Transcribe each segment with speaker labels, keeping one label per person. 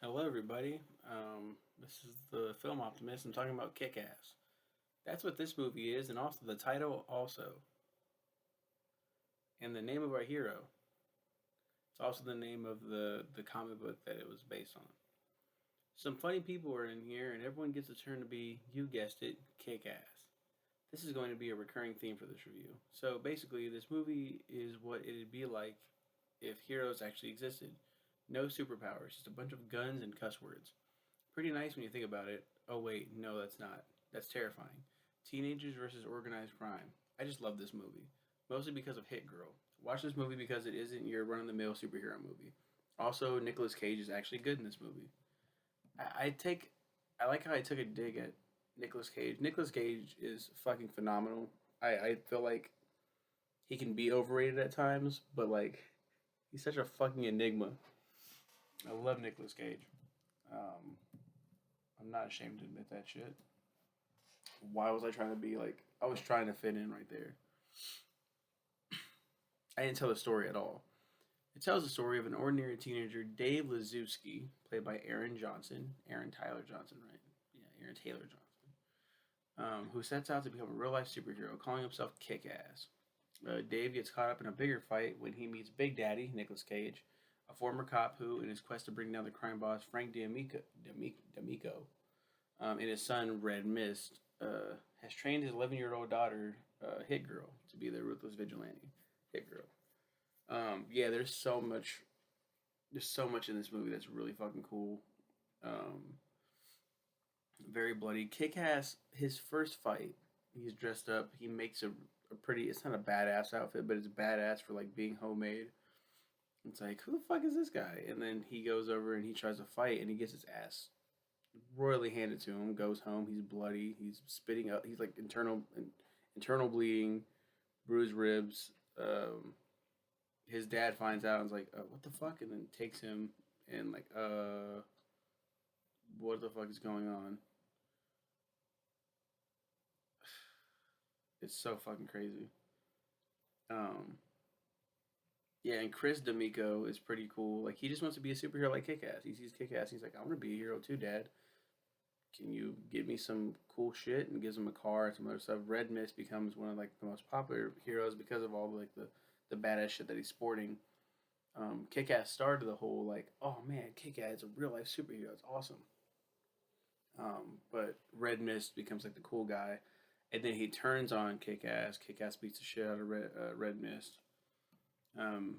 Speaker 1: Hello, everybody. This is the film Optimist. I'm talking about Kick Ass. That's what this movie is, and also the title, also. And the name of our hero. It's also the name of the comic book that it was based on. Some funny people are in here, and everyone gets a turn to be, you guessed it, Kick Ass. This is going to be a recurring theme for this review. So basically, this movie is what it'd be like if heroes actually existed. No superpowers, just a bunch of guns and cuss words. Pretty nice when you think about it. Oh, wait, no, that's not. That's terrifying. Teenagers versus organized crime. I just love this movie. Mostly because of Hit Girl. Watch this movie because it isn't your run of the mill superhero movie. Also, Nicolas Cage is actually good in this movie. I take. I like how I took a dig at Nicolas Cage. Nicolas Cage is fucking phenomenal. I feel like he can be overrated at times, but like, he's such a fucking enigma. I love Nicolas Cage. Um, I'm not ashamed to admit that shit. Why was I trying to be like? I was trying to fit in right there. I didn't tell the story at all. It tells the story of an ordinary teenager, Dave Lazuski, played by Aaron Johnson. Aaron Tyler Johnson, right? Yeah, Aaron Taylor Johnson. Who sets out to become a real life superhero, calling himself Kick Ass. Dave gets caught up in a bigger fight when he meets Big Daddy, Nicolas Cage, a former cop who, in his quest to bring down the crime boss Frank D'Amico, and his son Red Mist has trained his 11-year-old daughter Hit Girl to be the ruthless vigilante. Hit Girl. Yeah, there's so much in this movie that's really fucking cool. Um, very bloody. Kick Ass. His first fight, he's dressed up. He makes a pretty. It's not a badass outfit, but it's badass for like being homemade. It's like, who the fuck is this guy? And then he goes over and he tries to fight, and he gets his ass royally handed to him. Goes home. He's bloody. He's spitting up. He's like internal bleeding, bruised ribs. His dad finds out and is like, "What the fuck?" And then takes him and like, what the fuck is going on? It's so fucking crazy. Um, yeah, and Chris D'Amico is pretty cool. Like he just wants to be a superhero like Kick Ass. He sees Kick Ass. He's like, I want to be a hero too, Dad. Can you give me some cool shit? And gives him a car and some other stuff. Red Mist becomes one of like the most popular heroes because of all like the badass shit that he's sporting. Kick Ass started the whole like, oh man, Kick Ass is a real life superhero. It's awesome. But Red Mist becomes like the cool guy, and then he turns on Kick Ass. Kick Ass beats the shit out of Red Mist. Um,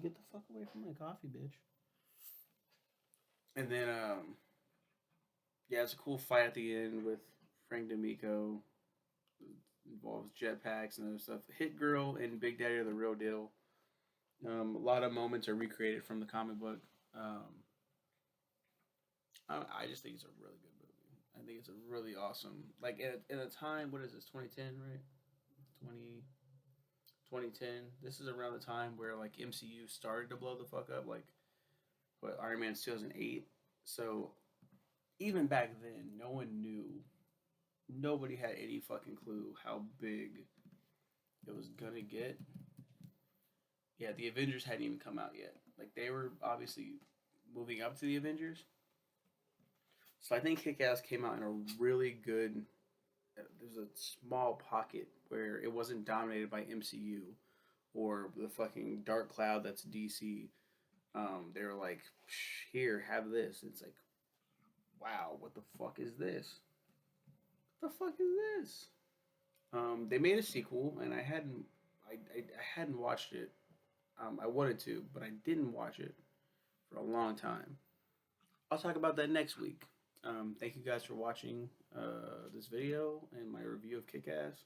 Speaker 1: Get the fuck away from my coffee, bitch. And then yeah, it's a cool fight at the end with Frank D'Amico. Involves jetpacks and other stuff. Hit Girl and Big Daddy are the real deal. A lot of moments are recreated from the comic book. Um, I just think it's a really good movie. I think it's a really awesome. Like in a time, what is this? 2010, right? 20, 2010. This is around the time where like MCU started to blow the fuck up. Like what Iron Man's 2008. So even back then, no one knew. Nobody had any fucking clue how big it was gonna get. Yeah, the Avengers hadn't even come out yet. Like they were obviously moving up to the Avengers. So I think Kick Ass came out in a really good. There's a small pocket where it wasn't dominated by MCU or the fucking dark cloud that's DC. They were like, here, have this. It's like, wow, what the fuck is this? What the fuck is this? They made a sequel, and I hadn't watched it. I wanted to, but I didn't watch it for a long time. I'll talk about that next week. Thank you guys for watching this video and my review of Kick Ass.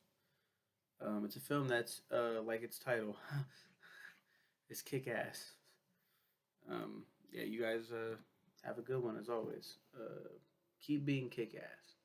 Speaker 1: It's a film that's like its title, it's Kick Ass. Yeah, you guys have a good one as always. Keep being kick ass.